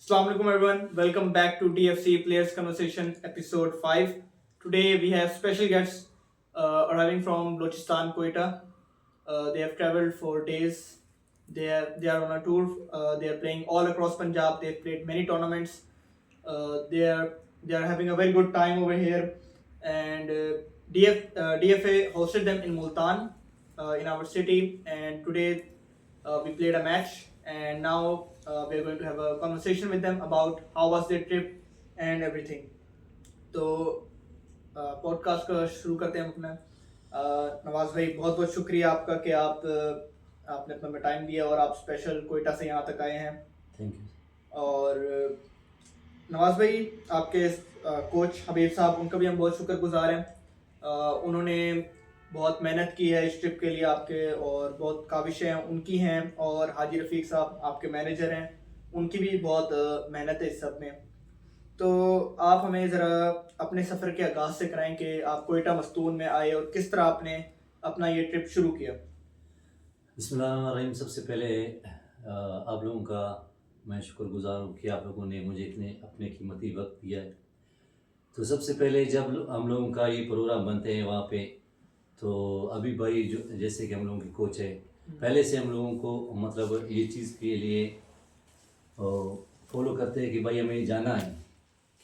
Assalamu alaikum everyone. Welcome back to DFC Players Conversation episode 5. Today we have special guests arriving from Balochistan, Quetta. They have traveled for days. They are on a tour. They are playing all across Punjab. They have played many tournaments. They are having a very good time over here. And DFA hosted them in Multan, in our city. And today we played a match, and now we're going to have a conversation with them about how was their trip and everything. तो podcast का शुरू करते हैं हम अपना। नवाज भाई, बहुत बहुत शुक्रिया आपका कि आपने अपना टाइम दिया और आप स्पेशल कोयटा से यहाँ तक आए हैं। Thank you. और नवाज भाई, आपके कोच हबीब साहब, उनका भी हम बहुत शुक्रगुजार हैं। उन्होंने बहुत मेहनत की है इस ट्रिप के लिए आपके, और बहुत काविशें उनकी हैं, और हाजी रफ़ीक साहब आपके मैनेजर हैं, उनकी भी बहुत मेहनत है इस सब में। तो आप हमें ज़रा अपने सफ़र के आगाज़ से कराएं कि आप कोयटा मस्तून में आए और किस तरह आपने अपना ये ट्रिप शुरू किया। बिस्मिल्लाहिर्रहमानिर्रहीम। सबसे पहले आप लोगों का मैं शुक्रगुजार हूँ कि आप लोगों ने मुझे इतने अपने कीमती वक्त दिया है। तो सबसे पहले जब हम लोगों का ये प्रोग्राम बनते हैं वहाँ पे, तो अभी भाई जो जैसे कि हम लोगों के कोच है, पहले से हम लोगों को मतलब ये चीज़ के लिए फॉलो करते हैं कि भाई हमें जाना है,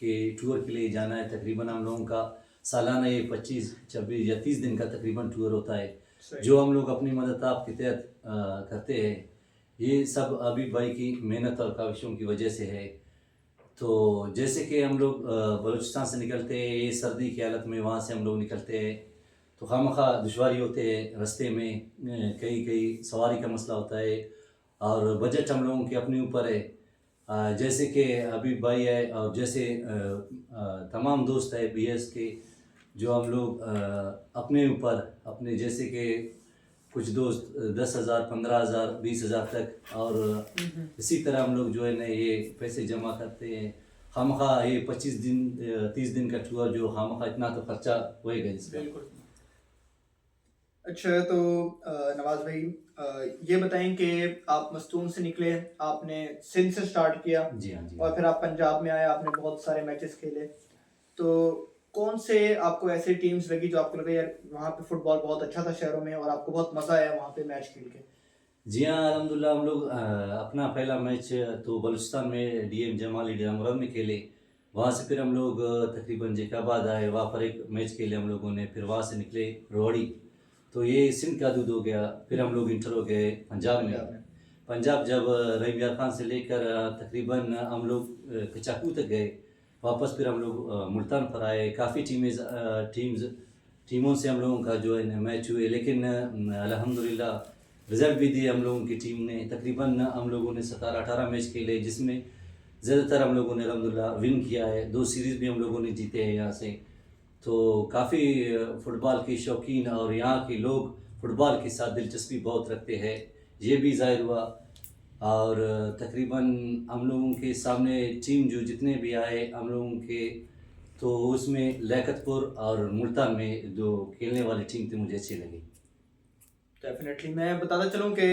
कि टूर के लिए जाना है। तकरीबन हम लोगों का सालाना ये 25, 26 या 30 दिन का तकरीबन टूर होता है, जो हम लोग अपनी मदद आप के तहत करते हैं। ये सब अभी भाई की मेहनत और काविशों की वजह से है। तो जैसे कि हम लोग बलूचिस्तान से निकलते हैं, ये सर्दी की हालत में वहाँ से हम लोग निकलते हैं, तो खामखा दुश्वारी होते हैं रास्ते में, कई सवारी का मसला होता है, और बजट हम लोगों के अपने ऊपर है। जैसे कि अभी भाई है, और जैसे तमाम दोस्त है BS के, जो हम लोग अपने ऊपर अपने जैसे कि कुछ दोस्त 10,000, 15,000, 20,000 तक, और इसी तरह हम लोग जो है ना ये पैसे जमा करते हैं। खामखा ये 25 दिन 30 दिन का टूर, जो खामखा इतना तो खर्चा होएगा इसका। बिल्कुल। अच्छा, तो नवाज भाई, ये बताएं कि आप मस्तून से निकले, आपने सिंध से स्टार्ट किया। जी हाँ, जी। और फिर आप पंजाब में आए, आपने बहुत सारे मैचेस खेले। तो कौन से आपको ऐसे टीम्स लगी जो आपको लगा यार वहाँ पे फुटबॉल बहुत अच्छा था शहरों में, और आपको बहुत मज़ा आया वहाँ पे मैच खेल के? जी हाँ, अल्हम्दुलिल्लाह। हम लोग अपना पहला मैच तो बलूचिस्तान में DM जमाली डामरद में खेले। वहाँ से फिर हम लोग तकरीबन जैकाबाद आए, वहाँ पर एक मैच खेले हम लोगों ने। फिर वहाँ से निकले रोहड़ी, तो ये सिंध का दूध हो गया। फिर हम लोग इंटर हो गए पंजाब में। पंजाब जब रहीम यार खान से लेकर तकरीबन हम लोग कचाकू तक गए, वापस फिर हम लोग मुल्तान पर आए। काफ़ी टीमों से हम लोगों का जो है मैच हुए, लेकिन अल्हम्दुलिल्लाह रिज़ल्ट भी दिए हम लोगों की टीम ने। तकरीबन हम लोगों ने 17-18 मैच खेले, जिसमें ज़्यादातर हम लोगों ने अल्हम्दुलिल्लाह विन किया है। 2 सीरीज़ भी हम लोगों ने जीते हैं यहाँ से। तो काफ़ी फ़ुटबॉल के शौकीन और यहाँ के लोग फ़ुटबॉल के साथ दिलचस्पी बहुत रखते हैं, ये भी ज़ाहिर हुआ। और तकरीबन हम लोगों के सामने टीम जो जितने भी आए हम लोगों के, तो उसमें लियाकतपुर और मुल्तान में जो खेलने वाली टीम थी मुझे अच्छी लगी। डेफिनेटली मैं बताता चलूँ कि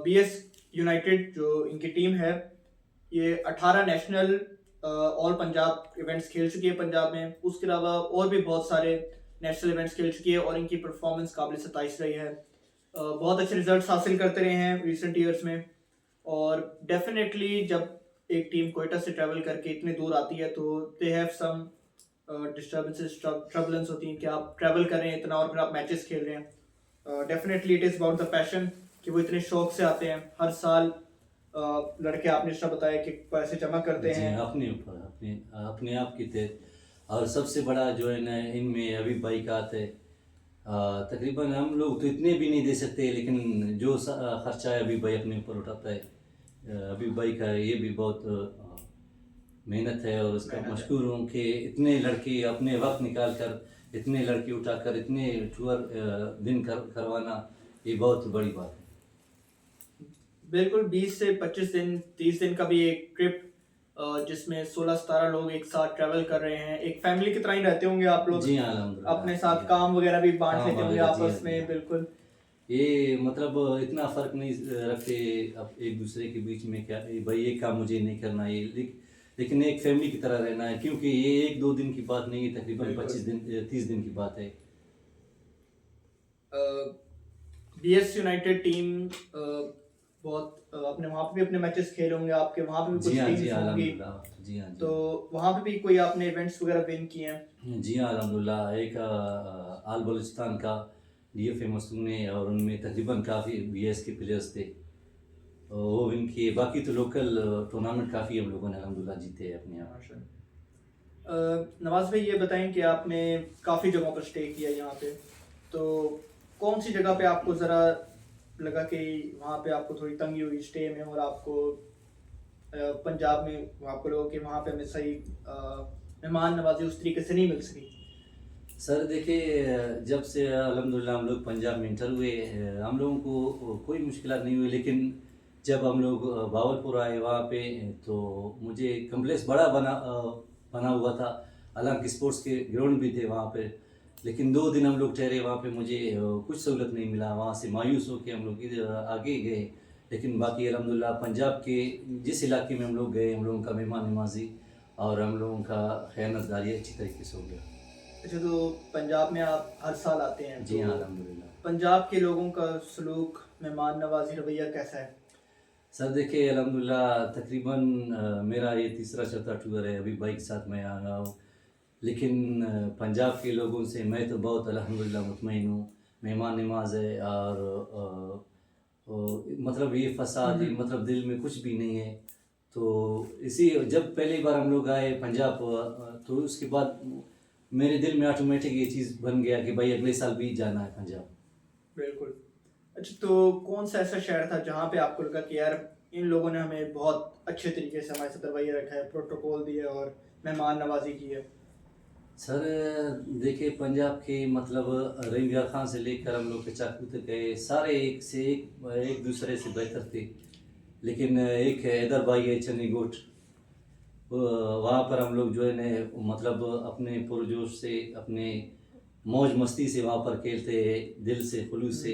BS यूनाइटेड जो इनकी टीम है, ये 18 नेशनल ऑल पंजाब इवेंट्स खेल चुकी है पंजाब में। उसके अलावा और भी बहुत सारे नेशनल इवेंट्स खेल चुकी है, और इनकी परफॉर्मेंस काबिल सताइश रही है। बहुत अच्छे रिजल्ट्स हासिल करते रहे हैं रिसेंट ईयर्स में। और डेफिनेटली जब एक टीम कोयटा से ट्रैवल करके इतने दूर आती है, तो दे हैव सम डिस्टर्बेंसेस, ट्रबलेंस होती हैं कि आप ट्रैवल कर रहे हैं इतना और फिर आप मैचेस खेल रहे हैं। Definitely it is about the passion, कि वो इतने शौक से आते हैं हर साल। लड़के आपने इसका बताया कि पैसे जमा करते हैं अपने ऊपर, अपने आप की थे। और सबसे बड़ा जो है ना इनमें अभी भाई का आता है। तकरीबन हम लोग तो इतने भी नहीं दे सकते, लेकिन जो खर्चा है अभी भाई अपने ऊपर उठाता है। अभी भाई का ये भी बहुत मेहनत है, और उसका मशकूर हूँ कि इतने लड़के अपने वक्त निकाल कर, इतने लड़के उठाकर इतने टूर दिन करवाना, ये बहुत बड़ी बात है। बिल्कुल। 20 से 25 दिन, 30 दिन का भी एक ट्रिप, जिसमें 16-17 लोग एक साथ ट्रैवल कर रहे हैं। एक फैमिली की तरह ही रहते होंगे आप लोग। जी हाँ, अल्हम्दुलिल्लाह। अपने साथ काम वगैरह भी बांट काम लेते होंगे वगैरह, जी आपस हाँ, जी में। हाँ। बिल्कुल। ये मतलब इतना फ़र्क नहीं रखते अब एक दूसरे के बीच में, क्या भाई ये काम मुझे नहीं करना, ये लेकिन एक फैमिली की तरह रहना है, क्योंकि ये एक दो दिन की बात नहीं है, तकरीबन बिल्कुल। 25 दिन 30 दिन की बात है। बीएस यूनाइटेड टीम बहुत अपने वहाँ पे भी अपने मैचेस खेले होंगे, आपके वहाँ पे भी जी कुछ हाँ, जी टीम्स हाँ, होंगी, अल्हम्दुलिल्लाह। जी हाँ, जी तो हाँ। वहाँ पे भी कोई आपने इवेंट्स वगैरह विन किए हैं? जी हाँ, अल्हम्दुलिल्लाह। एक आल बलूचिस्तान का डीएफए मसूम ने, और उनमें तकरीबन काफ़ी बीएस के प्लेयर्स थे, वो विन किए। बाकी तो लोकल टूर्नामेंट काफ़ी हम लोगों ने अल्हम्दुलिल्लाह जीते हैं अपने यहाँ। नवाज भाई ये बताएं कि आपने काफ़ी जगहों पर स्टे किया यहाँ पे, तो कौन सी जगह पे आपको ज़रा लगा कि वहाँ पे आपको थोड़ी तंगी हुई स्टे में, और आपको पंजाब में आपको लगा कि वहाँ पे हमें सही मेहमान नवाजी उस तरीके से नहीं मिल सकी? सर देखिए, जब से अल्हम्दुलिल्लाह हम लोग पंजाब में इंटर हुए, हम लोगों को कोई मुश्किलात नहीं हुई, लेकिन जब हम लोग भावलपुर आए वहाँ पे, तो मुझे कम्प्लेक्स बड़ा बना हुआ था, हालांकि स्पोर्ट्स के ग्राउंड भी थे वहाँ पे, लेकिन 2 दिन हम लोग ठहरे वहाँ पे, मुझे कुछ सहूलत नहीं मिला। वहाँ से मायूस होकर हम लोग इधर आगे गए, लेकिन बाकी अल्हम्दुलिल्लाह पंजाब के जिस इलाके में हम लोग गए, हम लोगों का मेहमान नवाजी और हम लोगों का ख़यानतदारी अच्छी तरीके से हो गया। अच्छा, तो पंजाब में आप हर साल आते हैं, जी हाँ, तो अल्हम्दुलिल्लाह। पंजाब के लोगों का सलूक, मेहमान नवाजी, रवैया कैसा है? सर देखिए, अल्हम्दुलिल्लाह तकरीबन मेरा ये तीसरा चौथा टूर है, अभी बाइक के साथ मैं आ रहा हूँ, लेकिन पंजाब के लोगों से मैं तो बहुत अल्हम्दुलिल्लाह मुतमईन हूँ। मेहमान नवाज है, और मतलब ये फसाद, ये मतलब दिल में कुछ भी नहीं है। तो इसी जब पहली बार हम लोग आए पंजाब, तो उसके बाद मेरे दिल में ऑटोमेटिक ये चीज़ बन गया कि भाई अगले साल भी जाना है पंजाब। बिल्कुल। अच्छा, तो कौन सा ऐसा शहर था जहाँ पे आपको लगा कि यार इन लोगों ने हमें बहुत अच्छे तरीके से हमारे साथ रवैया रखा है, प्रोटोकॉल दिया और मेहमान नवाजी की है? सर देखिए, पंजाब के मतलब रंगिया खां से लेकर हम लोग कचाकू तक गए, सारे एक से एक दूसरे से बेहतर थे, लेकिन एक है हैदर भाई है चन्नी गोट, वहाँ पर हम लोग जो है न मतलब अपने पुरजोश से, अपने मौज मस्ती से वहाँ पर खेलते हैं, दिल से खुलूस से।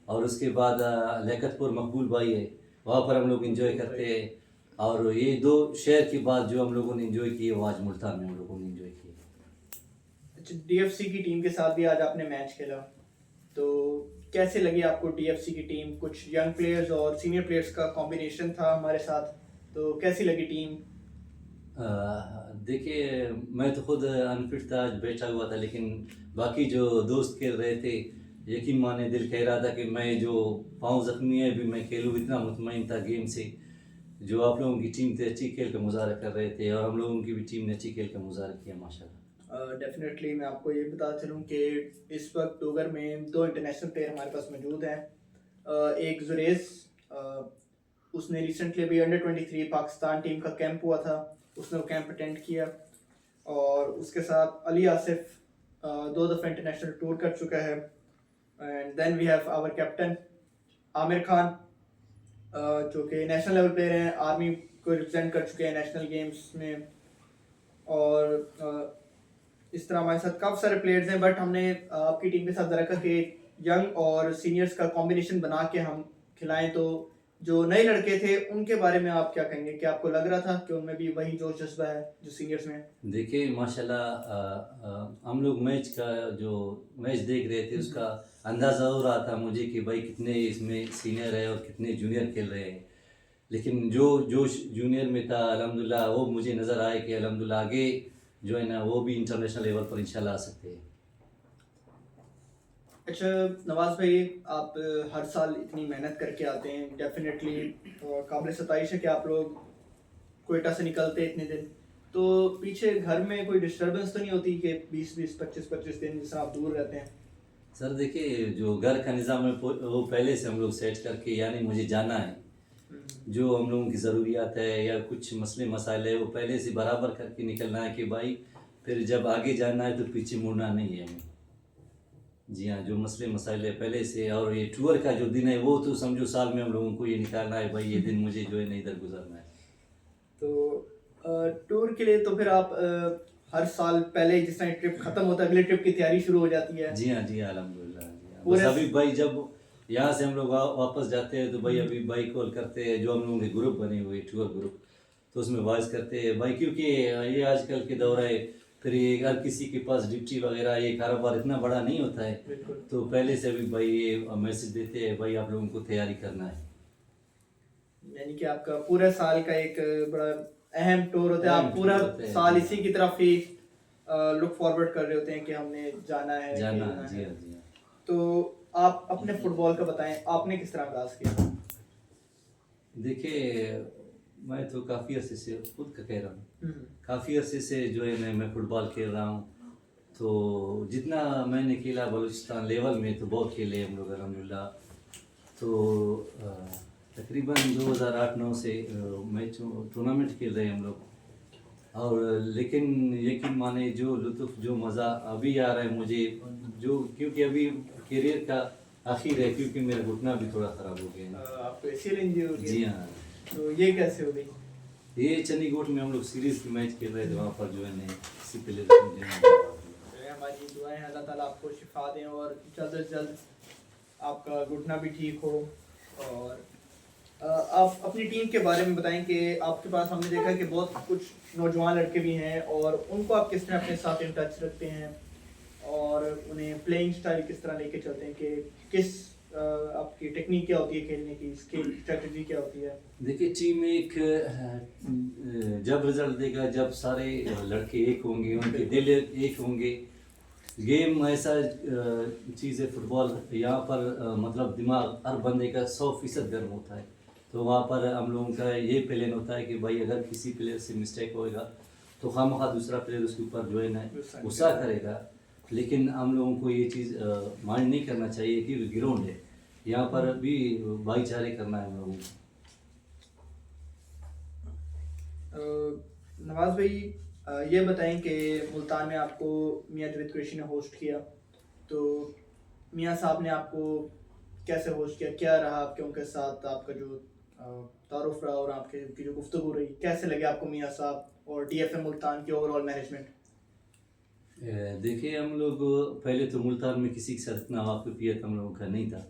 और उसके बाद लियाकतपुर मकबूल भाई है, वहाँ पर हम लोग इंजॉय करते हैं। और ये 2 शहर की बात जो हम लोगों ने इंजॉय की है, वो आज मुल्तान में हम लोगों ने इंजॉय की है। अच्छा, डीएफसी की टीम के साथ भी आज आपने मैच खेला, तो कैसे लगी आपको डीएफसी की टीम? कुछ यंग प्लेयर्स और सीनियर प्लेयर्स का कॉम्बिनेशन था हमारे साथ, तो कैसी लगी टीम? देखिए, मैं तो खुद अनफिट था, आज बैठा हुआ था, लेकिन बाकी जो दोस्त खेल रहे थे, यकीन माने दिल कह रहा था कि मैं जो पाँव जख्मी है, अभी मैं खेलूँ, इतना मुतमईन था गेम से। जो आप लोगों की टीम थी अच्छी खेल का मुजाहरा कर रहे थे, और हम लोगों की भी टीम ने अच्छी खेल का मुजाहरा किया माशाल्लाह। डेफिनेटली मैं आपको ये बता चलूँ कि इस वक्त डोगर में 2 इंटरनेशनल प्लेयर हमारे पास मौजूद हैं। एक जुरेज, उसने रिसेंटली अभी अंडर 23 पाकिस्तान टीम का कैंप हुआ था, उसने वो कैंप अटेंड किया, और उसके साथ अली आसिफ 2 दफ़ा इंटरनेशनल टूर कर चुका है। And then we have our captain Aamir Khan, जो कि नेशनल लेवल प्लेयर हैं, आर्मी को रिप्रेजेंट कर चुके हैं नेशनल गेम्स में। और इस तरह हमारे साथ काफ़ी सारे प्लेयर्स हैं, बट हमने आपकी टीम के साथ ज़रा करके यंग और सीनियर्स का कॉम्बिनेशन बना के हम खिलाएं, तो जो नए लड़के थे उनके बारे में आप क्या कहेंगे? क्या आपको लग रहा था कि उनमें भी वही जोश जज्बा है जो सीनियर्स में? देखिए माशाल्लाह, हम लोग मैच का जो मैच देख रहे थे, उसका अंदाज़ा हो रहा था मुझे कि भाई कितने इसमें सीनियर है और कितने जूनियर खेल रहे हैं, लेकिन जो जोश जूनियर में था अल्हम्दुलिल्लाह, वो मुझे नज़र आया कि अल्हम्दुलिल्लाह आगे जो है ना, वो भी इंटरनेशनल लेवल पर इंशाल्लाह आ सकते हैं। अच्छा नवाज भाई, आप हर साल इतनी मेहनत करके आते हैं, डेफिनेटली काबिल सताइश है कि आप लोग कोयटा से निकलते हैं इतने दिन, तो पीछे घर में कोई डिस्टरबेंस तो नहीं होती कि 20-20 25-25 दिन जिस आप दूर रहते हैं? सर देखिए, जो घर का निज़ाम है वो पहले से हम लोग सेट करके, यानी मुझे जाना है, जो हम लोगों की ज़रूरियात है या कुछ मसले मसाइल है, वो पहले से बराबर करके निकलना है कि भाई फिर जब आगे जाना है तो पीछे मुड़ना नहीं है हमें। जी हाँ, जो मसले मसाइल है पहले से, और ये टूर का जो दिन है वो तो समझो साल में हम लोगों को ये निकालना है, भाई ये दिन मुझे जो है ना इधर गुजरना है। तो टूर के लिए तो फिर आप हर साल पहले जिस टाइम ट्रिप खत्म होता है, अगले ट्रिप की तैयारी शुरू हो जाती है जी हाँ, जी हाँ, अल्हम्दुलिल्लाह। जी हाँ, बस पूरे? अभी भाई जब यहाँ से हम लोग वापस जाते हैं तो भाई अभी भाई कॉल करते हैं, जो हम लोगों के ग्रुप बने हुए टूर ग्रुप, तो उसमें वॉइस करते हैं भाई, क्योंकि ये आजकल के दौर है, फिर ये हर किसी के पास ड्यूटी वगैरह ये कारोबार इतना बड़ा नहीं होता है, बिल्कुल। तो पहले से अभी भाई ये मैसेज देते हैं भाई आप लोगों को तैयारी करना है। यानी कि आपका पूरे साल का एक बड़ा अहम टूर होता है, अहम आप टूर पूरा होता है, साल जी इसी हाँ। की तरफ ही लुक फॉरवर्ड कर रहे होते हैं कि हमने जाना है, जाना खेलना है, जी है। हाँ जी हाँ। तो आप अपने फुटबॉल का बताएं, आपने किस तरह आगाज किया? देखिए मैं तो काफ़ी अरसे से खुद का कह रहा हूँ, हम्म, काफ़ी अरसे से जो है मैं फुटबॉल खेल रहा हूँ। तो जितना मैंने खेला बलूचिस्तान लेवल में तो बहुत खेले हम लोग अल्हम्दुलिल्लाह। तो तकरीबन 2008-9 से मैच टूर्नामेंट खेल रहे हैं हम लोग, और लेकिन यकीन माने जो लुत्फ़ जो मज़ा अभी आ रहा है मुझे, जो क्योंकि अभी करियर का आखिर है, क्योंकि मेरा घुटना भी थोड़ा ख़राब हो गया है। आपको ACL इंजरी हो गई? जी हाँ। तो ये कैसे हो गई? ये चंडीगढ़ में हम लोग सीरीज की मैच खेल रहे थे, वहाँ पर जो है किसी प्लेयर को जो है हमारी दुआएं हैं अल्लाह ताला आपको शिफा दें और जल्द से जल्द आपका घुटना भी ठीक हो। और आप अपनी टीम के बारे में बताएं कि आपके पास हमने देखा कि बहुत कुछ नौजवान लड़के भी हैं, और उनको आप किस तरह अपने साथ इन टच रखते हैं और उन्हें प्लेइंग स्टाइल किस तरह लेके चलते हैं, कि किस आपकी टेक्निक क्या होती है खेलने की, स्किल स्ट्रेटजी क्या होती है? देखिए टीम एक जब रिजल्ट देगा, जब सारे लड़के एक होंगे, उनके दिल एक होंगे। गेम ऐसा चीज़ है फुटबॉल, यहाँ पर मतलब दिमाग हर बंदे का 100% गर्म होता है। तो वहाँ पर हम लोगों का ये प्लान होता है कि भाई अगर किसी प्लेयर से मिस्टेक होएगा तो खामखा दूसरा प्लेयर उसके ऊपर जो है ना गुस्सा करेगा, लेकिन हम लोगों को ये चीज़ माइंड नहीं करना चाहिए कि ग्राउंड है, यहाँ पर भी भाईचारे करना है हम लोगों को। नवाज भाई, ये बताएं कि मुल्तान में आपको मियां जावेद कुरैशी ने होस्ट किया, तो मियां साहब ने आपको कैसे होस्ट किया, क्या रहा आपके उनके साथ आपका जो तारुफ रहा, और आपके की जो गुफ्तगू रही, कैसे लगे आपको मियां साहब और DFM मुल्तान की ओवरऑल मैनेजमेंट? देखिए हम लोग पहले तो मुल्तान में किसी के साथ इतना वाकफियत हम लोगों का नहीं था।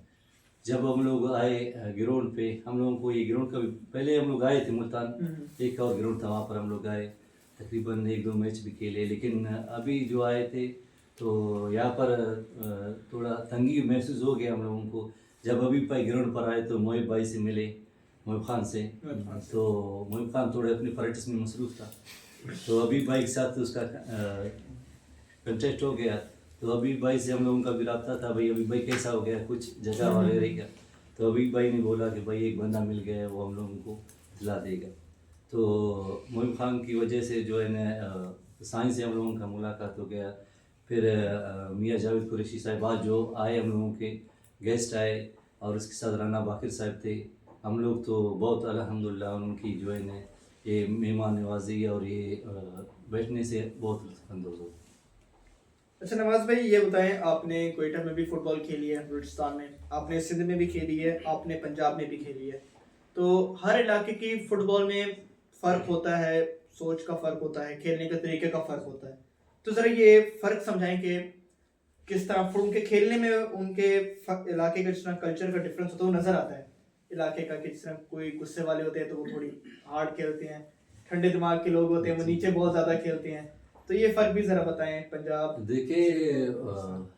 जब हम लोग आए ग्राउंड पे, हम लोगों को ये ग्राउंड का भी पहले हम लोग आए थे मुल्तान, एक और ग्राउंड था वहाँ पर हम लोग आए, तकरीबन 1-2 मैच भी खेले, लेकिन अभी जो आए थे तो यहाँ पर थोड़ा तंगी महसूस हो गया हम लोगों को। जब अभी भाई ग्राउंड पर आए तो मोहिब भाई से मिले, मोहिब खान से, तो मोहिब खान थोड़े अपनी प्रैक्टिस में मसरूफ़ था, तो अभी भाई के साथ उसका कंटेस्ट हो गया। तो अभी भाई से हम लोगों का भी रब्ता था, भाई अभी भाई कैसा हो गया, कुछ जगह वगैरह क्या, तो अभी भाई ने बोला कि भाई एक बंदा मिल गया है, वो हम लोगों को दिला देगा। तो मोहिब खान की वजह से जो है ना साइंस से हम लोगों का मुलाकात हो गया। फिर मियां जावेद कुरैशी साहब आज जो आए, हम लोगों के गेस्ट आए, और उसके साथ राना बाकिर साहब थे। हम लोग तो बहुत अल्हम्दुलिल्लाह उनकी जो है ना ये मेहमान नवाजी और ये बैठने से बहुत लुत्फ़अंदोज़ हो। अच्छा नवाज भाई, ये बताएं, आपने क्वेटा में भी फुटबॉल खेली है, बलूचिस्तान में आपने सिंध में भी खेली है, आपने पंजाब में भी खेली है, तो हर इलाके की फुटबॉल में फ़र्क होता है, सोच का फ़र्क होता है, खेलने के तरीके का फ़र्क होता है। तो ज़रा ये फ़र्क समझाएं कि किस तरह उनके खेलने में उनके इलाके का जिस तरह कल्चर का डिफरेंस होता है वो नज़र आता है इलाके का, कि जिस तरह कोई गुस्से वाले होते हैं तो वो थोड़ी हार्ड खेलते हैं, ठंडे दिमाग के लोग होते हैं वो नीचे बहुत ज़्यादा खेलते हैं, तो ये फ़र्क भी ज़रा बताएं पंजाब। देखिए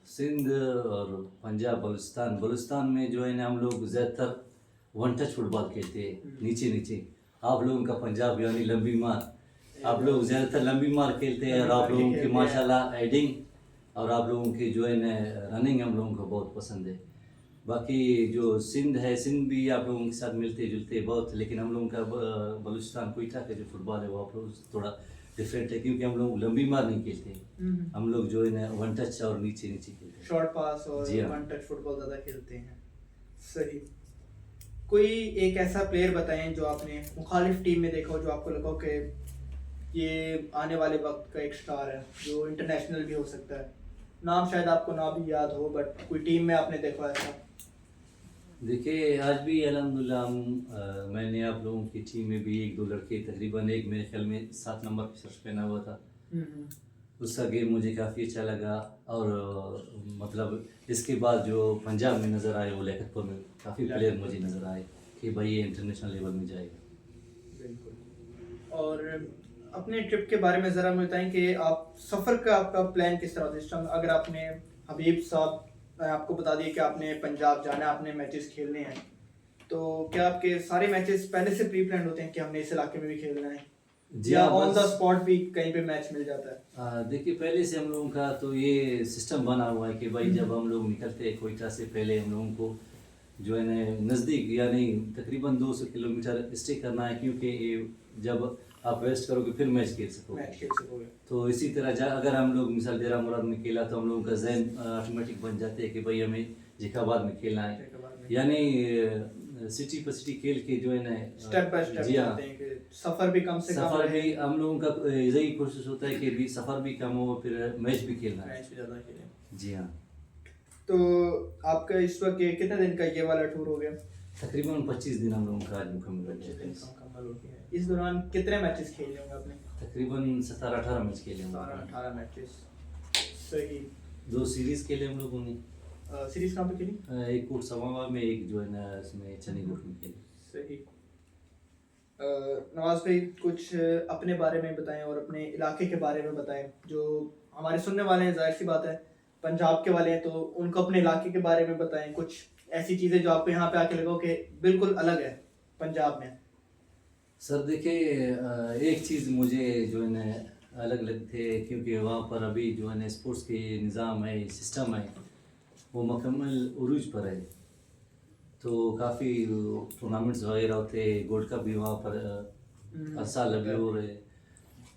सिंध और पंजाब बलूचिस्तान में जो है ना हम लोग ज़्यादातर वन टच फुटबॉल खेलते हैं, नीचे नीचे। आप लोगों का पंजाब यानी लंबी मार, आप लोग ज़्यादातर लंबी मार खेलते हैं, और आप लोगों की माशाल्लाह हेडिंग और आप लोगों की जो है ना रनिंग हम लोगों को बहुत पसंद है। बाकी जो सिंध है, सिंध भी आप लोगों के साथ मिलते जुलते बहुत, लेकिन हम लोगों का बलूचिस्तान कोयटा का जो फुटबॉल है वो आप लोग थोड़ा डिफरेंट है, क्योंकि हम लोग लंबी मार नहीं खेलते, हम लोग जो है ना वन टच और नीचे नीचे खेलते हैं, शॉर्ट पास और जी हाँ। वन टच फुटबॉल ज़्यादा खेलते हैं। सही। कोई एक ऐसा प्लेयर बताएं जो आपने मुखालिफ टीम में देखा हो, जो आपको लगा हो कि ये आने वाले वक्त का एक स्टार है, जो इंटरनेशनल भी हो सकता है, नाम शायद आपको ना भी याद हो, बट कोई टीम में आपने देखा ऐसा? देखिए आज भी अल्हम्दुलिल्लाह मैंने आप लोगों की टीम में भी 1-2 लड़के, तकरीबन एक मेरे ख्याल में 7 नंबर की शर्ट पहना हुआ था, उसका गेम मुझे काफ़ी अच्छा लगा। और मतलब इसके बाद जो पंजाब में नज़र आए वो लियाकतपुर में काफ़ी प्लेयर मुझे नज़र आए कि भाई ये इंटरनेशनल लेवल में जाएगा। बिल्कुल। और अपने ट्रिप के बारे में ज़रा मुझे बताएं कि आप सफ़र का आपका प्लान किस तरह था इस टाइम? अगर आपने हबीब साहब आपको बता दिया कि आपने पंजाब जाना है, आपने मैचेस खेलने हैं, तो क्या आपके सारे मैचेस पहले से प्री प्लान होते हैं कि हमने इस इलाके में भी खेलना है, जी या हाँ, ऑन द बस स्पॉट भी कहीं पे मैच मिल जाता है? देखिए पहले से हम लोगों का तो ये सिस्टम बना हुआ है कि भाई जब हम लोग निकलते हैं कोयटा से पहले हम लोगों को जो है ना नज़दीक यानी तकरीबन 200 किलोमीटर स्टे करना है, क्योंकि ये जब आप रेस्ट करोगे फिर मैच खेल सकोगे। मैच खेल सकोगे। तो इसी तरह अगर हम लोग मिसाल देरा मुराद में खेला तो हम लोगों का जहन ऑटोमेटिक बन जाते हैं कि भाई हमें जिकाबाद में खेलना है, यानी सिटी पर सिटी खेल के जो है ना स्टेप बाय स्टेप जी हाँ, जाते हैं कि सफ़र भी कम से कम सफ़र रहे, भी हम लोगों का यही कोशिश होता है कि भी सफ़र भी कम हो फिर मैच भी खेलना है। मैच भी ज़्यादा खेलें। जी हाँ, तो आपका इस वक्त ये कितने दिन का ये वाला टूर हो गया? तकरीबन 25 दिन हम लोगों का आज मुकम्मल हो जिस गया दिन है। मुकम्मल हो गया है। इस दौरान कितने मैचेस खेले होंगे आपने? तकरीबन 17-18 मैच खेले हम 18 मैचेस। सही। 2 सीरीज़ खेले हम लोगों ने, सीरीज कहाँ पे खेली? एक कोट समावा में, एक जो है ना इसमें चनीगोट में खेली। सही। नवाज भाई कुछ अपने बारे में बताएं और अपने इलाके के बारे में बताएं। जो हमारे सुनने वाले हैं, जाहिर सी बात है पंजाब के वाले हैं, तो उनको अपने इलाके के बारे में बताएं। कुछ ऐसी चीज़ें जो आपको यहाँ पे आके लगो कि बिल्कुल अलग है पंजाब में। सर देखिए एक चीज़ मुझे जो है ना अलग लगते है, क्योंकि वहाँ पर अभी जो है ना स्पोर्ट्स के निज़ाम है, सिस्टम है, वो मुकम्मल उरूज पर है। तो काफ़ी टूर्नामेंट्स वगैरह होते हैं, गोल्ड कप भी वहाँ पर हर साल अभी हो रहे।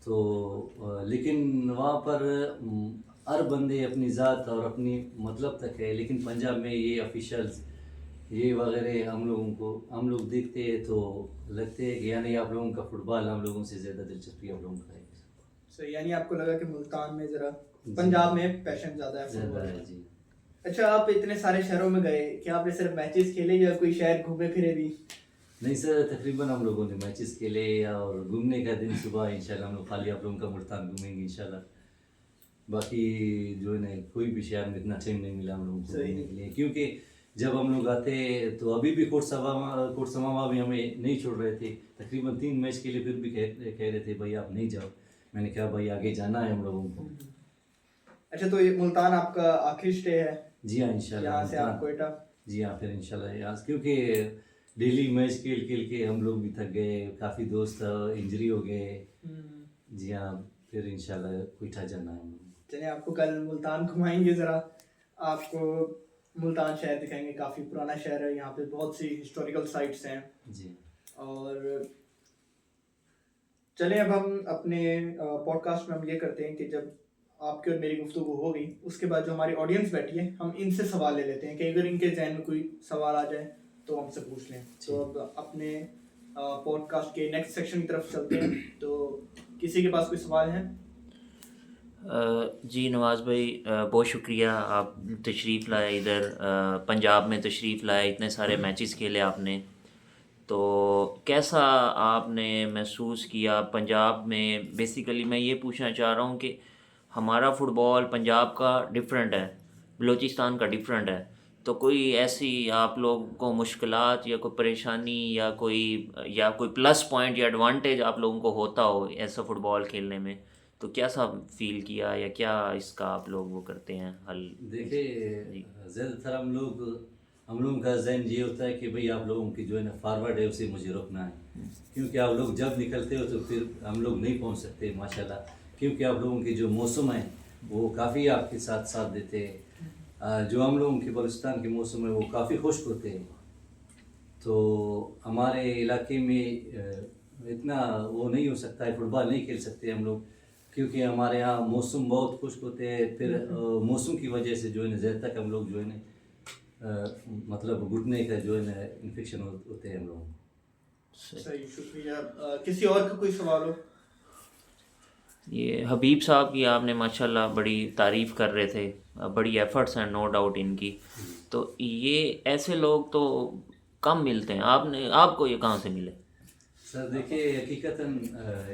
तो लेकिन वहाँ पर हर बंदे अपनी ज़ात और अपनी मतलब तक है, लेकिन पंजाब में ये ऑफिशियल्स ये वगैरह हम लोग देखते हैं तो लगते हैं कि यानी आप लोगों का फुटबॉल हम लोगों से ज़्यादा दिलचस्पी हम लोगों का है। सही, यानी आपको लगा कि मुल्तान में ज़रा पंजाब में पैशन ज़्यादा है ज़्यादा फुटबॉल है का। जी। अच्छा, आप इतने सारे शहरों में गए, क्या आपने सिर्फ मैचेस खेले या कोई शहर घूमे फिरे भी? नहीं सर, तकरीबन हम लोगों ने मैचेस खेले और घूमने का दिन सुबह इंशाल्लाह हम लोग खाली आप लोगों का मुल्तान घूमेंगे इंशाल्लाह। बाकी जो है ना कोई भी शहर में इतना टाइम नहीं मिला हम लोगों को घूमने के लिए, क्योंकि जब हम लोग आते तो अभी भी कोट समावा भी हमें नहीं छोड़ रहे थे। तकरीबन 3 मैच के लिए फिर भी कह रहे थे भाई आप नहीं जाओ। मैंने कहा भाई आगे जाना है हम लोगों को। अच्छा, तो ये मुल्तान आपका आखिरी स्टे है? जी हाँ इंशाल्लाह। यहाँ से आप कोयटा? जी हाँ, फिर इंशाल्लाह यहाँ, क्योंकि डेली मैच खेल खेल के हम लोग भी थक गए, काफ़ी दोस्त इंजरी हो गए। जी हाँ, फिर इंशाल्लाह कोयटा जाना है हम लोग। चलिए, आपको कल मुल्तान घुमाएंगे, ज़रा आपको मुल्तान शहर दिखाएंगे। काफ़ी पुराना शहर है, यहाँ पे बहुत सी हिस्टोरिकल साइट्स हैं जी। और चलें अब हम अपने पॉडकास्ट में हम ये करते हैं कि जब आपकी और मेरी गुफ्तगू हो गई, उसके बाद जो हमारी ऑडियंस बैठी है हम इनसे सवाल ले लेते हैं कि अगर इनके जहन में कोई सवाल आ जाए तो हमसे पूछ लें। तो अब अपने पॉडकास्ट के नेक्स्ट सेक्शन की तरफ चलते हैं। तो किसी के पास कोई सवाल है? जी नवाज़ भाई, बहुत शुक्रिया आप तशरीफ़ लाए इधर, पंजाब में तशरीफ़ लाए, इतने सारे मैचेस खेले आपने। तो कैसा आपने महसूस किया पंजाब में? बेसिकली मैं ये पूछना चाह रहा हूँ कि हमारा फ़ुटबॉल पंजाब का डिफरेंट है, बलूचिस्तान का डिफरेंट है, तो कोई ऐसी आप लोगों को मुश्किलात या कोई परेशानी या कोई प्लस पॉइंट या एडवांटेज आप लोगों को होता हो ऐसा फ़ुटबॉल खेलने में, तो क्या सा फील किया या क्या इसका आप लोग वो करते हैं हल? देखिए ज़्यादातर हम लोगों का जहन ये होता है कि भाई आप लोगों की जो है ना फॉरवर्ड है उसे मुझे रोकना है, क्योंकि आप लोग जब निकलते हो तो फिर हम लोग नहीं पहुंच सकते माशाल्लाह, क्योंकि आप लोगों की जो मौसम है वो काफ़ी आपके साथ साथ देते हैं। जो हम लोगों के बलूचिस्तान के मौसम है वो काफ़ी खुश्क होते हैं, तो हमारे इलाके में इतना वो नहीं हो सकता है, फुटबॉल नहीं खेल सकते हम लोग, क्योंकि हमारे यहाँ मौसम बहुत खुश्क होते हैं। फिर मौसम की वजह से जो है ना ज़्यादा तक हम लोग जो है ना मतलब घुटने का जो है ना इन्फेक्शन होते हैं हम लोगों को। सही, शुक्रिया। किसी और का कोई सवाल हो? ये हबीब साहब की आपने माशाल्लाह बड़ी तारीफ़ कर रहे थे, बड़ी एफ़र्ट्स हैं नो डाउट इनकी, तो ये ऐसे लोग तो कम मिलते हैं, आपको ये कहाँ से मिले? सर देखिए हकीकतन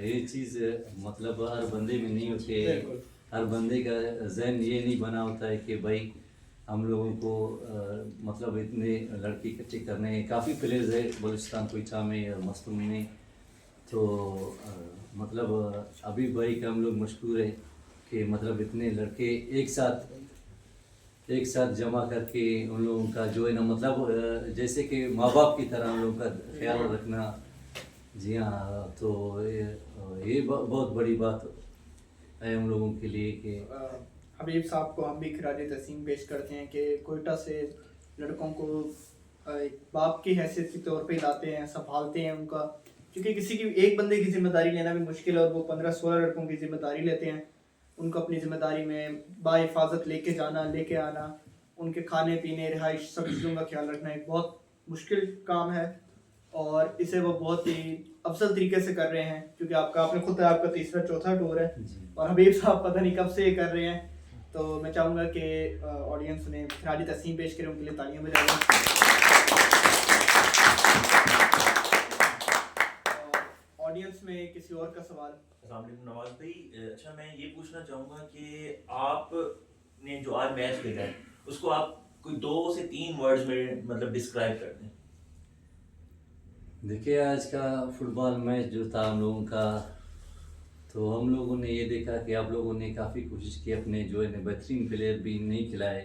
ये चीज़ मतलब हर बंदे में नहीं होती है, हर बंदे का जहन ये नहीं बना होता है कि भाई हम लोगों को मतलब इतने लड़के इकट्ठे करने हैं। काफ़ी प्लेयर्स है बलूचिस्तान कोयटा में और मस्तूम में, तो मतलब अभी भाई का हम लोग मशहूर है कि मतलब इतने लड़के एक साथ जमा करके उन लोगों का जो है ना मतलब जैसे कि माँ बाप की तरह उन लोगों का ख्याल रखना। जी हाँ, तो ये बहुत बड़ी बात है हम लोगों के लिए कि हबीब साहब को हम भी खराज तहसीन पेश करते हैं कि कोयटा से लड़कों को एक बाप की हैसियत के तौर पे लाते हैं, संभालते हैं उनका, क्योंकि किसी की एक बंदे की जिम्मेदारी लेना भी मुश्किल है और वो 15-16 लड़कों की जिम्मेदारी लेते हैं। उनको अपनी जिम्मेदारी में बाहिफाजत लेके जाना, लेके आना, उनके खाने पीने, रिहाइश, सब चीज़ों का ख्याल रखना एक बहुत मुश्किल काम है और इसे वो बहुत ही अफसल तरीके से कर रहे हैं, क्योंकि आपने खुद आपका तीसरा चौथा टूर है और हबीब साहब पता नहीं कब से ये कर रहे हैं। तो मैं चाहूँगा कि ऑडियंस उन्हें खराज तहसीन पेश करें, उनके लिए तालियां बजाएं। ऑडियंस में किसी और का सवाल? अस्सलाम वालेकुम नवाज भाई। अच्छा, मैं ये पूछना चाहूँगा कि आपने जो आज मैच खेला है उसको आप कोई 2 से 3 वर्ड्स में मतलब डिस्क्राइब कर दें। देखिए, आज का फुटबॉल मैच जो था हम लोगों का, तो हम लोगों ने ये देखा कि आप लोगों ने काफ़ी कोशिश की, अपने जो है बेहतरीन प्लेयर भी नहीं खिलाए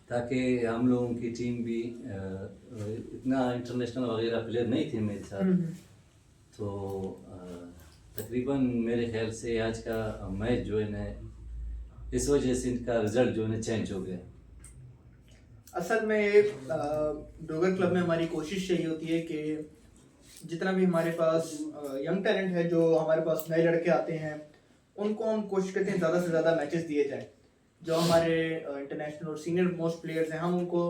ताकि हम लोगों की टीम भी इतना इंटरनेशनल वगैरह प्लेयर नहीं थे मेरे साथ। तो तकरीबन मेरे ख्याल से आज का मैच जो है ना, इस वजह से इनका रिज़ल्ट जो है ना चेंज हो गया। असल में डोगर क्लब में हमारी कोशिश यही होती है कि जितना भी हमारे पास यंग टैलेंट है, जो हमारे पास नए लड़के आते हैं, उनको हम कोशिश करते हैं ज़्यादा से ज़्यादा मैचेस दिए जाए। जो हमारे इंटरनेशनल और सीनियर मोस्ट प्लेयर्स हैं, हम उनको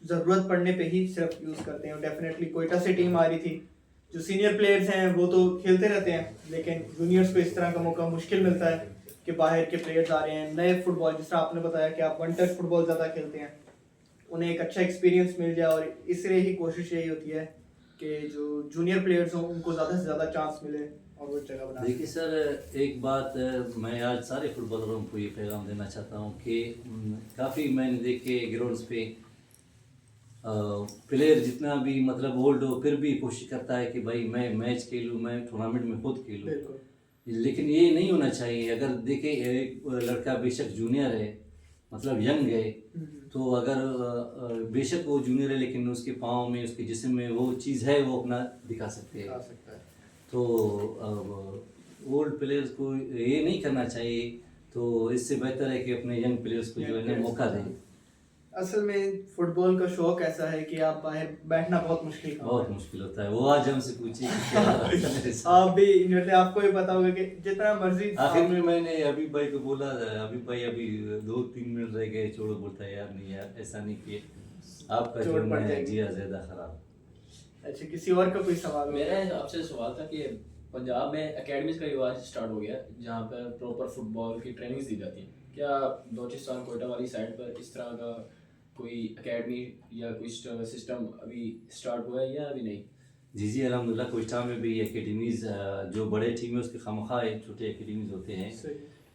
ज़रूरत पड़ने पे ही सिर्फ यूज़ करते हैं। डेफिनेटली कोयटा से टीम आ रही थी, जो सीनियर प्लेयर्स हैं वो तो खेलते रहते हैं, लेकिन जूनियर्स को इस तरह का मौका मुश्किल मिलता है कि बाहर के प्लेयर्स आ रहे हैं, नए फुटबॉल, जिस तरह आपने बताया कि आप वन टच फुटबॉल ज़्यादा खेलते हैं, उन्हें एक अच्छा एक्सपीरियंस मिल जाए। और इसलिए ही कोशिश यही होती है कि जो जूनियर प्लेयर्स हों उनको ज़्यादा से ज़्यादा चांस मिले और वो जगह बना। देखिए सर, एक बात मैं आज सारे फुटबॉलरों को ये पैगाम देना चाहता हूँ कि काफ़ी मैंने देखे ग्राउंड्स पे प्लेयर जितना भी मतलब ओल्ड हो फिर भी कोशिश करता है कि भाई मैं मैच खेलूँ, मैं टूर्नामेंट में खुद खेलूँ। लेकिन ये नहीं होना चाहिए। अगर देखें एक लड़का बेशक जूनियर है, मतलब यंग है, तो अगर बेशक वो जूनियर है लेकिन उसके पाँव में, उसके जिस्म में वो चीज़ है, वो अपना दिखा सकते हैं। तो ओल्ड प्लेयर्स को ये नहीं करना चाहिए। तो इससे बेहतर है कि अपने यंग प्लेयर्स को जो है ना मौका दें। असल में फुटबॉल का शौक ऐसा है कि आप बाहर बैठना बहुत मुश्किल होता है। वो आज हमसे पूछिए कि क्या आप भी आपको भी पता होगा कि जितना मर्जी। आखिर में मैंने अभी भाई को बोला, अभी भाई अभी 2-3 मिनट रह गए, छोड़ो। बोलता है यार नहीं यार, ऐसा नहीं किए, आपका जोड़ना है जिया ज़्यादा ख़राब। अच्छा, किसी और का कोई सवाल? मेरा आपसे सवाल था कि पंजाब में एकेडमीज का रिवाज स्टार्ट हो गया जहाँ पर प्रॉपर फुटबॉल की ट्रेनिंग्स दी जाती हैं। क्या बलूचिस्तान कोयटा वाली साइड पर इस तरह का कोई एकेडमी या कोई सिस्टम अभी स्टार्ट हुआ है या अभी नहीं? जी अल्हम्दुलिल्लाह, कोयटा में भी एकेडमीज़, जो बड़े टीम है उसके खामखा छोटे एकेडमीज़ होते हैं।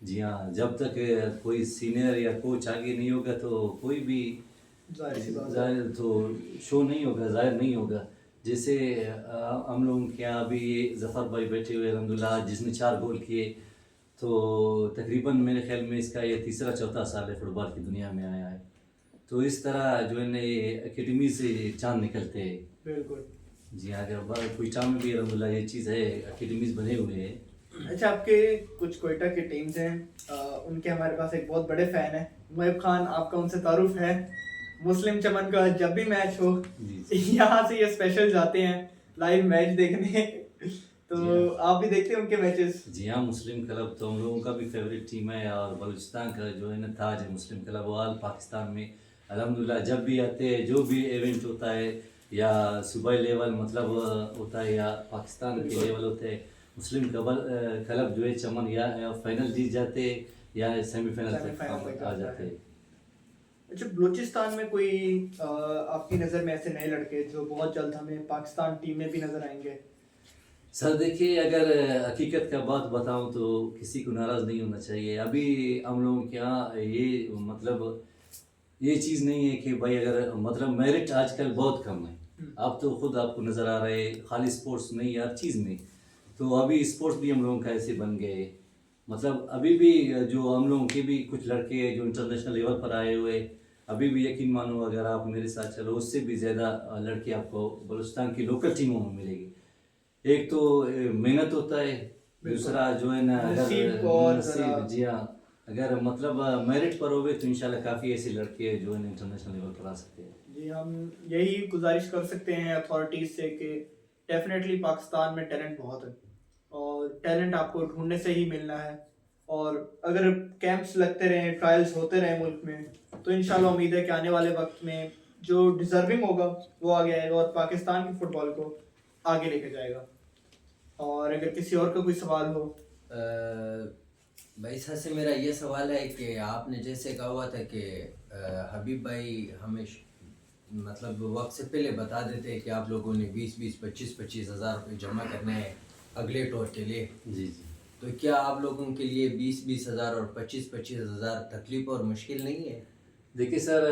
जी हाँ, जब तक कोई सीनियर या कोच आगे नहीं होगा तो कोई भी जाहिर तो शो नहीं होगा, जाहिर नहीं होगा। जैसे हम लोगों के यहाँ अभी ज़फ़र भाई बैठे हुए अल्हम्दुलिल्लाह, जिसने 4 गोल किए, तो तकरीबन मेरे ख्याल में इसका ये तीसरा चौथा साल है फुटबॉल की दुनिया में आया है। तो इस तरह जो है ना एकेडमी से चांद निकलते हैं। बिल्कुल जी हाँ, कोयटा में भी अल्हम्दुलिल्लाह ये चीज़ है, एकेडमीज बने हुए हैं। अच्छा, आपके कुछ कोयटा के टीम्स हैं, उनके हमारे पास एक बहुत बड़े फ़ैन है मुहब खान, आपका उनसे तारुफ है। मुस्लिम चमन का जब भी मैच हो यहाँ से ये स्पेशल जाते हैं लाइव मैच देखने। तो आप भी देखते हैं उनके मैचेस? जी हाँ, मुस्लिम क्लब तो हम लोगों का भी फेवरेट टीम है और बलूचिस्तान का जो है ना ताज है मुस्लिम क्लब, वो आल पाकिस्तान में अल्हम्दुलिल्लाह जब भी आते हैं, जो भी इवेंट होता है या सूबाई लेवल मतलब होता है या पाकिस्तान के लेवल होते हैं, मुस्लिम क्लब जो है चमन या फाइनल जीत जाते हैं या सेमीफाइनल तक आ जाते हैं। अच्छा, बलूचिस्तान में कोई आपकी नज़र में ऐसे नए लड़के जो बहुत जल्द हमें पाकिस्तान टीम में भी नज़र आएंगे? सर देखिए, अगर हकीकत का बात बताऊं तो किसी को नाराज़ नहीं होना चाहिए। अभी हम लोगों के यहाँ ये मतलब ये चीज़ नहीं है कि भाई अगर मतलब मेरिट आजकल बहुत कम है। अब तो खुद आपको नज़र आ रहा है, खाली स्पोर्ट्स नहीं हर चीज़ में। तो अभी स्पोर्ट्स भी हम लोगों का ऐसे बन गए, मतलब अभी भी जो हम लोगों के भी कुछ लड़के हैं जो इंटरनेशनल लेवल पर आए हुए, अभी भी यकीन मानो अगर आप मेरे साथ चलो उससे भी ज़्यादा लड़के आपको बलूचिस्तान की लोकल टीमों में मिलेगी। एक तो मेहनत होता है, दूसरा जो है ना अगर नसीब और नसीब, जी हाँ, अगर मतलब मेरिट पर होवे तो इंशाल्लाह काफ़ी ऐसे लड़के हैं जो है इंटरनेशनल लेवल पर आ सकते हैं। जी, हम यही गुजारिश कर सकते हैं अथॉरिटीज़ से कि डेफिनेटली पाकिस्तान में टैलेंट बहुत है और टैलेंट आपको ढूंढने से ही मिलना है। और अगर कैंप्स लगते रहें, ट्रायल्स होते रहें मुल्क में, तो इंशाल्लाह उम्मीद है कि आने वाले वक्त में जो डिज़र्विंग होगा वो आगे आएगा और पाकिस्तान के फुटबॉल को आगे लेके जाएगा। और अगर किसी और का कोई सवाल हो। भाई सर से मेरा ये सवाल है कि आपने जैसे कहा हुआ था कि हबीब भाई हमें मतलब वक्त से पहले बता देते हैं कि आप लोगों ने 20-20, 25-25 हज़ार रुपये जमा करने हैं अगले टूर के लिए। जी जी। तो क्या आप लोगों के लिए 20-20 हज़ार और 25-25 हज़ार तकलीफ और मुश्किल नहीं है? देखिए सर,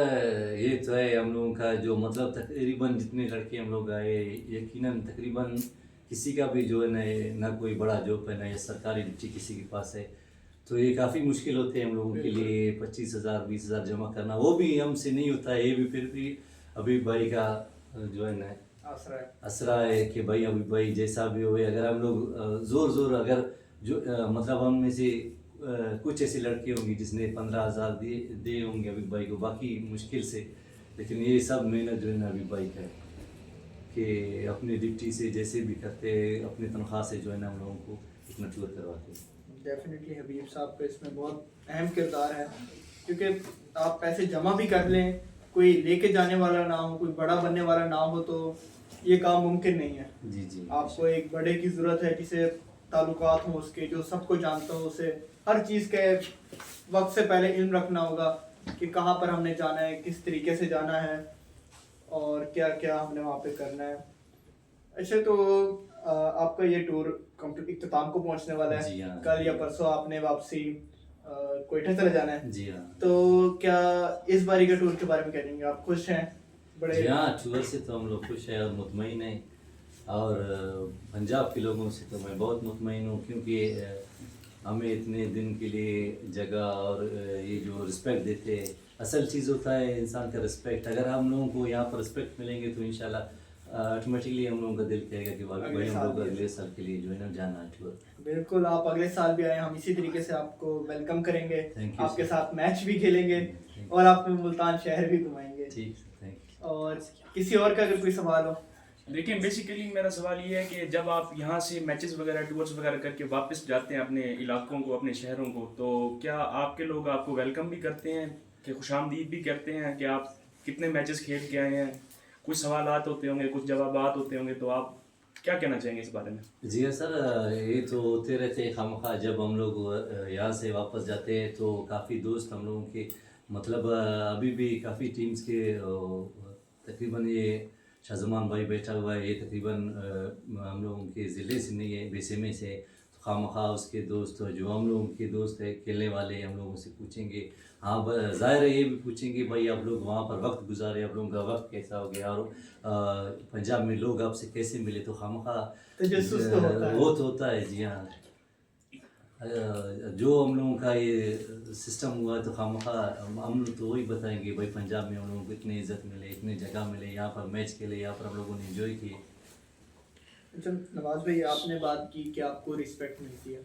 ये तो है हम लोगों का जो मतलब तकरीबन जितने लड़के हम लोग आए, यकीनन तकरीबन किसी का भी जो है ना कोई बड़ा जॉब है ना या सरकारी ड्यूटी किसी के पास है, तो ये काफ़ी मुश्किल होते हैं हम लोगों के लिए 25,000 20,000 जमा करना। वो भी हमसे नहीं होता है, ये भी फिर भी अभी भाई का जो है ना असरा है कि भाई अभी भाई जैसा भी हो, अगर हम लोग ज़ोर अगर जो मतलब हम में से कुछ ऐसे लड़के होंगे जिसने 15,000 दिए होंगे अभी भाई को, बाकी मुश्किल से, लेकिन ये सब मेहनत जो है ना अभी भाई का है कि अपनी ड्यूटी से जैसे भी करते अपनी तनख्वाह से जो है ना हम लोगों को इतना टूर करवाते हैं। डेफिनेटली हबीब साहब का इसमें बहुत अहम किरदार है, क्योंकि आप पैसे जमा भी कर लें, कोई लेके जाने वाला ना हो, कोई बड़ा बनने वाला ना हो, तो ये काम मुमकिन नहीं है। जी जी। आपको एक बड़े की ज़रूरत है जिसे ताल्लुकात हो उसके, जो सबको जानता हो, उसे हर चीज़ के वक्त से पहले इल्म रखना होगा कि कहाँ पर हमने जाना है, किस तरीके से जाना है और क्या क्या हमने वहाँ पे करना है। अच्छा, तो आपका ये टूर कंप्लीट इख्तिताम को पहुँचने वाला है। जी हाँ। कल या परसों आपने वापसी क्वेटा चले जाना है। जी हाँ। तो क्या इस बारी के टूर के बारे में कह देंगे, आप खुश हैं? बड़े जी हाँ, टूर से तो हम लोग खुश हैं और मुतमईन हैं, और पंजाब के लोगों से तो मैं बहुत मुतमईन हूँ, क्योंकि हमें इतने दिन के लिए जगह और ये जो रिस्पेक्ट देते हैं, असल चीज़ होता है इंसान का रिस्पेक्ट। अगर हम लोगों को यहाँ पर रिस्पेक्ट मिलेंगे तो इंशाल्लाह ऑटोमेटिकली हम लोगों का दिल कहेगा कि भाई हम लोग अगले साल के लिए जो है ना जाना है टूर। बिल्कुल, आप अगले साल भी आए, हम इसी तरीके से आपको वेलकम करेंगे, Thank you, आपके sir. साथ मैच भी खेलेंगे Thank और आपको मुल्तान शहर भी घुमाएंगे। ठीक है, थैंक यू। और किसी और का अगर कोई सवाल हो। देखिए, बेसिकली मेरा सवाल ये है कि जब आप यहाँ से मैचेस वगैरह टूर्स वगैरह करके वापस जाते हैं अपने इलाकों को, अपने शहरों को, तो क्या आपके लोग आपको वेलकम भी करते हैं कि खुशामदीद भी करते हैं कि आप कितने मैचेस खेल के आए हैं? कुछ सवालात होते होंगे, कुछ जवाबात होते होंगे, तो आप क्या कहना चाहेंगे इस बारे में? जी हाँ सर, ये तो होते रहते हैं खामखा। जब हम लोग यहाँ से वापस जाते हैं तो काफ़ी दोस्त हम लोगों के मतलब अभी भी काफ़ी टीम्स के तकरीबन ये शाहजमान भाई बैठा हुआ है, ये तकरीबन हम लोगों के ज़िले से नहीं है, बेसेमे से। तो खामखा उसके दोस्त जो हम लोगों के दोस्त है खेलने वाले, हम लोगों से पूछेंगे। हाँ, ज़ाहिर है ये भी पूछेंगे भाई आप लोग वहाँ पर वक्त गुजारे, आप लोगों का वक्त कैसा हो गया, और पंजाब में लोग आपसे कैसे मिले। तो खामखा तजस्सुस तो होता है। वो तो होता है, जी हाँ। जो हम लोगों का ये सिस्टम हुआ है तो खामखा हम लोग तो वही बताएंगे भाई पंजाब में हम लोगों को इतनी इज्जत मिले, इतनी जगह मिले, यहाँ पर मैच खेले, यहाँ पर हम लोगों ने एंजॉय किए। अच्छा नवाज भाई, आपने बात की कि आपको रिस्पेक्ट मिलती है।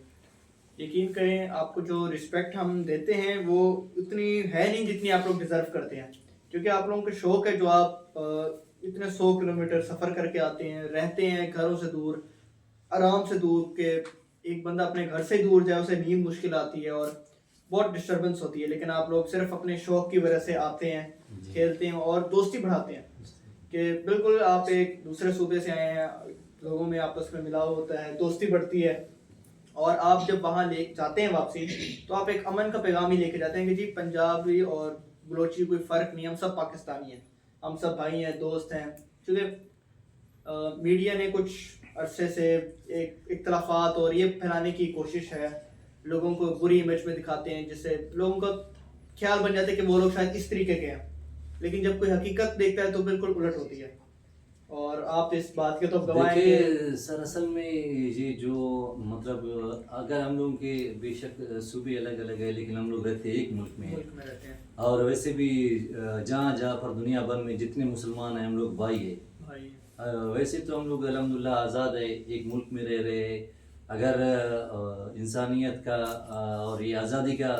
यकीन करें, आपको जो रिस्पेक्ट हम देते हैं वो उतनी है नहीं जितनी आप लोग डिज़र्व करते हैं, क्योंकि आप लोगों का शौक़ है जो आप इतने 100 किलोमीटर सफ़र करके आते हैं, रहते हैं घरों से दूर, आराम से दूर, के एक बंदा अपने घर से दूर जाए उसे नींद मुश्किल आती है और बहुत डिस्टर्बेंस होती है, लेकिन आप लोग सिर्फ अपने शौक़ की वजह से आते हैं, खेलते हैं और दोस्ती बढ़ाते हैं। कि बिल्कुल आप एक दूसरे सूबे से आए हैं, लोगों में आपस में मिलाव होता है, दोस्ती बढ़ती है, और आप जब वहाँ ले जाते हैं वापसी तो आप एक अमन का पैगाम ही लेके जाते हैं कि जी पंजाबी और बलोची कोई फ़र्क नहीं, हम सब पाकिस्तानी हैं, हम सब भाई हैं, दोस्त हैं। क्योंकि मीडिया ने कुछ अरसे से एक इख्तलाफात और ये फैलाने की कोशिश है, लोगों को बुरी इमेज में दिखाते हैं, जिससे लोगों का ख्याल बन जाता है कि वो लोग शायद इस तरीके के हैं, लेकिन जब कोई हकीकत देखता है तो बिल्कुल उलट होती है। और आप इस बात के तो गवाह हैं कि देखिए सर, असल में ये जो मतलब अगर हम लोगों के बेशक सूबे अलग अलग है, लेकिन हम लोग रहते एक मुल्क में हैं। मुल्क में रहते हैं और वैसे भी जहाँ जहाँ पर दुनिया भर में जितने मुसलमान हैं हम लोग भाई है। भाई। वैसे तो हम लोग अल्हम्दुलिल्लाह आज़ाद है, एक मुल्क में रह रहे हैं। अगर इंसानियत का और ये आज़ादी का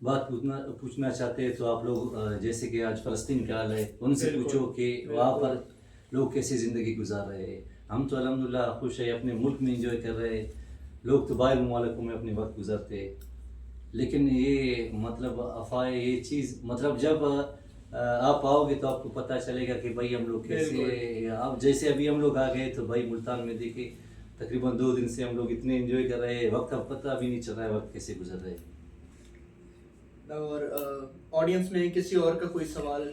बात पूछना चाहते हैं तो आप लोग जैसे कि आज फ़लस्तीन का हाल है, उनसे बिल्कुल, पूछो कि वहाँ पर लोग कैसे ज़िंदगी गुजार रहे हैं। हम तो अल्हम्दुलिल्लाह खुश है, अपने मुल्क में इंजॉय कर रहे हैं। लोग तो बाहर ममालिकों में अपने वक्त गुजारते हैं, लेकिन ये मतलब अफवाह ये चीज़ मतलब जब आप आओगे तो आपको पता चलेगा कि भाई हम लोग कैसे। अब जैसे अभी हम लोग आ गए तो भाई मुल्तान में देखे तकरीबन 2 दिन से हम लोग इतने एंजॉय कर रहे हैं, वक्त अब पता भी नहीं चल रहा है वक्त कैसे गुजर रहे हैं। और ऑडियंस में किसी और का कोई सवाल?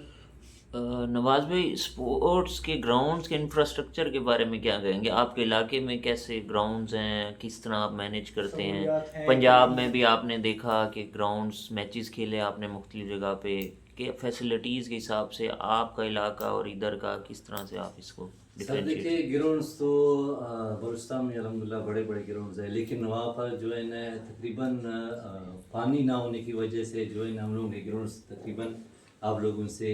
नवाज भाई, स्पोर्ट्स के ग्राउंड्स के इंफ्रास्ट्रक्चर के बारे में क्या कहेंगे? आपके इलाके में कैसे ग्राउंड्स हैं, किस तरह आप मैनेज करते सहूलियात हैं? हैं पंजाब में भी आपने देखा कि ग्राउंड्स मैचेस खेले आपने मुख्तलिफ जगह पे, कि फैसिलिटीज़ के हिसाब से आपका इलाका और इधर का किस तरह से आप इसको सर डिफरेंशिएट? देखिए ग्राउंड्स तो बलूचिस्तान में अल्हम्दुलिल्लाह बड़े बड़े ग्राउंड्स है, लेकिन वहाँ पर जो है ना तकरीबन पानी ना होने की वजह से जो है ना हम लोगों के ग्राउंड्स तकरीबन आप लोगों से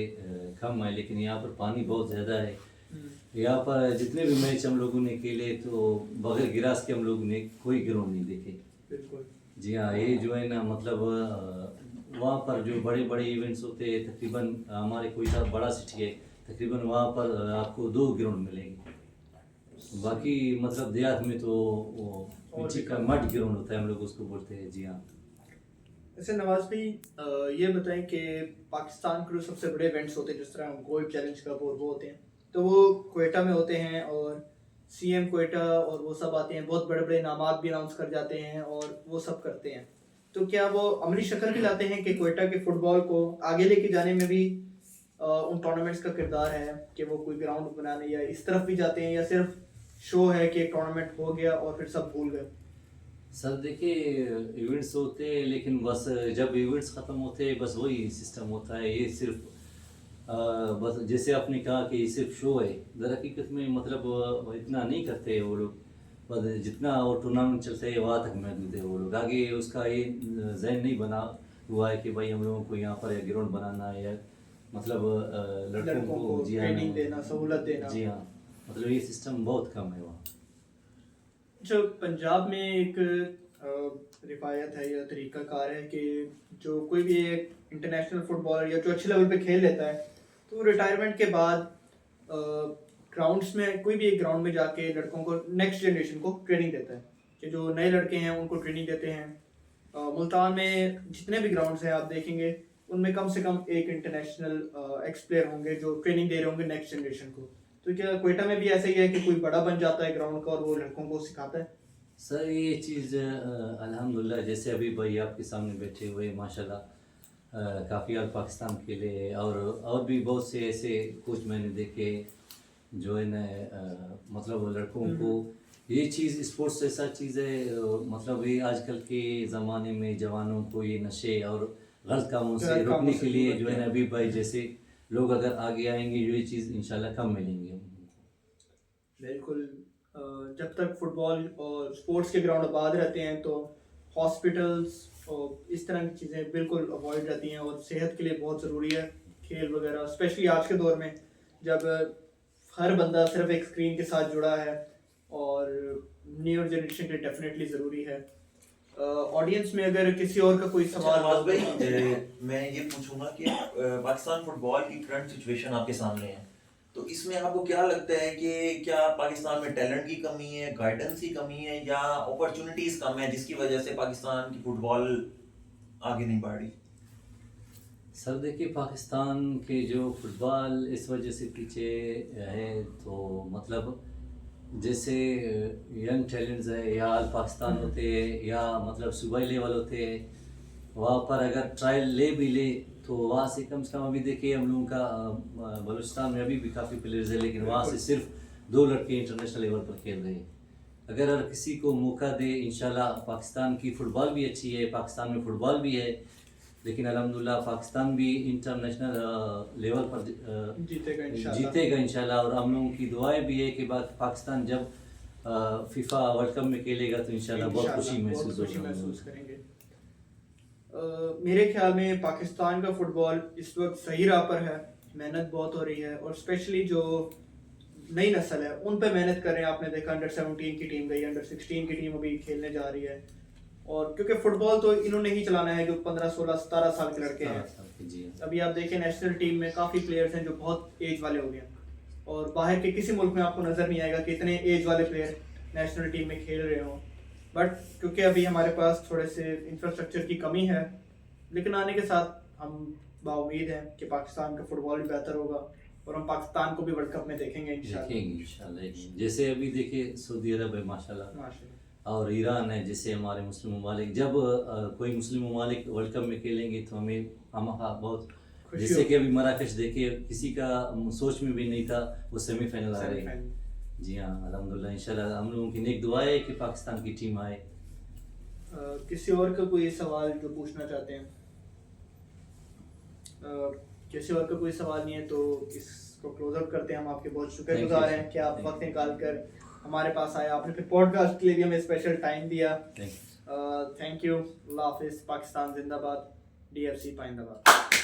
कम है, लेकिन यहाँ पर पानी बहुत ज़्यादा है। यहाँ पर जितने भी मैच हम लोगों ने खेले तो बगैर गिरास के हम लोगों ने कोई ग्राउंड नहीं देखे। बिल्कुल। जी हाँ, ये जो है ना मतलब वहाँ पर जो बड़े बड़े इवेंट्स होते हैं तकरीबन हमारे कोई सा बड़ा सिटी है, तकरीबन वहाँ पर आपको 2 ग्राउंड मिलेंगे। बाकी मतलब देहात में तो वो मिट्टी का मड ग्राउंड होता है, हम लोग उसको बोलते हैं। जी हाँ। वैसे नवाज भाई, ये बताएं कि पाकिस्तान के जो सबसे बड़े इवेंट्स होते हैं जिस तरह गोल्ड चैलेंज कप और वो होते हैं, तो वो क्वेटा में होते हैं और सीएम क्वेटा और वो सब आते हैं, बहुत बड़े बड़े इनामात भी अनाउंस कर जाते हैं और वो सब करते हैं। तो क्या वो अमली शक्ल भी लाते हैं कि क्वेटा के फुटबॉल को आगे लेके जाने में भी उन टूर्नामेंट्स का किरदार है कि वो कोई ग्राउंड बनाने या इस तरफ भी जाते हैं, या सिर्फ शो है कि एक टूर्नामेंट हो गया और फिर सब भूल गए? सर देखिए इवेंट्स होते हैं, लेकिन बस जब इवेंट्स ख़त्म होते हैं बस वही सिस्टम होता है। ये सिर्फ बस जैसे आपने कहा कि ये सिर्फ शो है, दर हकीकत में मतलब इतना नहीं करते वो लोग। बस जितना वो टूर्नामेंट चलते हैं वहाँ तक महदूद है वो लोग, आगे उसका ये जहन नहीं बना हुआ है कि भाई हम लोगों को यहाँ पर या ग्राउंड बनाना है या मतलब लड़कों को जी हाँ ट्रेनिंग देना, सहूलत देना। जी हाँ, मतलब ये सिस्टम बहुत कम है वहाँ। जो पंजाब में एक रिवायत है या तरीकाकार है कि जो कोई भी एक इंटरनेशनल फुटबॉलर या जो अच्छे लेवल पे खेल लेता है तो रिटायरमेंट के बाद ग्राउंड्स में कोई भी एक ग्राउंड में जाके लड़कों को, नेक्स्ट जनरेशन को ट्रेनिंग देता है, कि जो नए लड़के हैं उनको ट्रेनिंग देते हैं। मुल्तान में जितने भी ग्राउंड्स हैं आप देखेंगे उनमें कम से कम एक इंटरनेशनल एक्स प्लेयर होंगे जो ट्रेनिंग दे रहे होंगे नेक्स्ट जनरेशन को। तो क्या क्वेटा में भी ऐसा ही है कि कोई बड़ा बन जाता है ग्राउंड का और वो लड़कों को सिखाता है? सर ये चीज़ अल्हम्दुलिल्लाह जैसे अभी भाई आपके सामने बैठे हुए माशाल्लाह काफ़ी और पाकिस्तान खेले, और भी बहुत से ऐसे कोच मैंने देखे जो है ना मतलब लड़कों को ये चीज़ स्पोर्ट्स ऐसा चीज़ है मतलब ये आजकल के ज़माने में जवानों को ये नशे और गलत कामों से रोकने के लिए जो है ना अभी भाई जैसे लोग अगर आगे आएंगे ये चीज़ इंशाल्लाह कम मिलेंगे। बिल्कुल। जब तक फुटबॉल और स्पोर्ट्स के ग्राउंड आबाद रहते हैं तो हॉस्पिटल्स और इस तरह की चीज़ें बिल्कुल अवॉइड रहती हैं, और सेहत के लिए बहुत ज़रूरी है खेल वगैरह, स्पेशली आज के दौर में जब हर बंदा सिर्फ एक स्क्रीन के साथ जुड़ा है, और न्यू जनरेशन के लिए डेफिनेटली ज़रूरी है। ऑडियंस में अगर किसी और का कोई सवाल नवाज भाई, मैं ये पूछूंगा कि पाकिस्तान फुटबॉल की करंट सिचुएशन आपके सामने है, तो इसमें आपको क्या लगता है कि क्या पाकिस्तान में टैलेंट की कमी है, गाइडेंस की कमी है, या अपॉर्चुनिटीज कम है जिसकी वजह से पाकिस्तान की फुटबॉल आगे नहीं बढ़ रही? सर देखिए पाकिस्तान के जो फुटबॉल इस वजह से पीछे है तो मतलब जैसे यंग टैलेंट्स है या अल पाकिस्तान होते हैं या मतलब सूबाई लेवल होते हैं, वहाँ पर अगर ट्रायल ले तो वहाँ से कम अभी देखिए हम लोगों का बलूचिस्तान में अभी भी काफ़ी प्लेयर्स है, लेकिन वहाँ से सिर्फ 2 लड़के इंटरनेशनल लेवल पर खेल रहे हैं। अगर हर किसी को मौका दे इंशाल्लाह, पाकिस्तान की फ़ुटबॉल भी अच्छी है, पाकिस्तान में फ़ुटबॉल भी है, लेकिन अल्हम्दुलिल्लाह पाकिस्तान भी इंटरनेशनल लेवल पर जीतेगा इंशाल्लाह। और हम लोगों की दुआएं भी है कि पाकिस्तान जब फीफा वर्ल्ड कप में खेलेगा तो इंशाल्लाह बहुत खुशी महसूस करेंगे। मेरे ख्याल में पाकिस्तान का फुटबॉल इस वक्त सही राह पर है, मेहनत बहुत हो रही है, और स्पेशली जो नई नस्ल है उन पे मेहनत कर रहे हैं। आपने देखा अंडर 17 की टीम गई, अंडर 16 की टीम अभी खेलने जा रही है, और क्योंकि फुटबॉल तो इन्होंने ही चलाना है जो 15, 16, 17 साल के लड़के हैं। अभी आप देखें नेशनल टीम में काफ़ी प्लेयर्स हैं जो बहुत एज वाले हो गए हैं, और बाहर के किसी मुल्क में आपको नज़र नहीं आएगा कि इतने एज वाले प्लेयर नेशनल टीम में खेल रहे हों। बट क्योंकि अभी हमारे पास थोड़े से इंफ्रास्ट्रक्चर की कमी है, लेकिन आने के साथ हम बाउम्मीद हैं कि पाकिस्तान का फुटबॉल भी बेहतर होगा, और हम पाकिस्तान को भी वर्ल्ड कप में देखेंगे इंशाल्लाह। जैसे अभी देखिए सऊदी अरब है माशाल्लाह, और ईरान है, जैसे हमारे मुस्लिम ममालिक, जब कोई मुस्लिम ममालिक वर्ल्ड कप में खेलेंगे तो हम बहुत, जैसे कि अभी मराकश देखिए, किसी का सोच में भी नहीं था वो सेमीफाइनल आ रही है। जी हाँ, अल्हम्दुलिल्लाह इंशाल्लाह हम लोगों की नेक दुआ है कि पाकिस्तान की टीम आए। किसी और का कोई सवाल जो पूछना चाहते हैं? किसी और का कोई सवाल नहीं है तो इसको क्लोज अप करते हैं। हम आपके बहुत शुक्रगुजार हैं कि आप वक्त निकाल कर हमारे पास आए, आपने फिर पॉडकास्ट के लिए भी हमें स्पेशल टाइम दिया। Thank you. अल्लाह हाफिज़। पाकिस्तान जिंदाबाद, DFC पाइंदाबाद।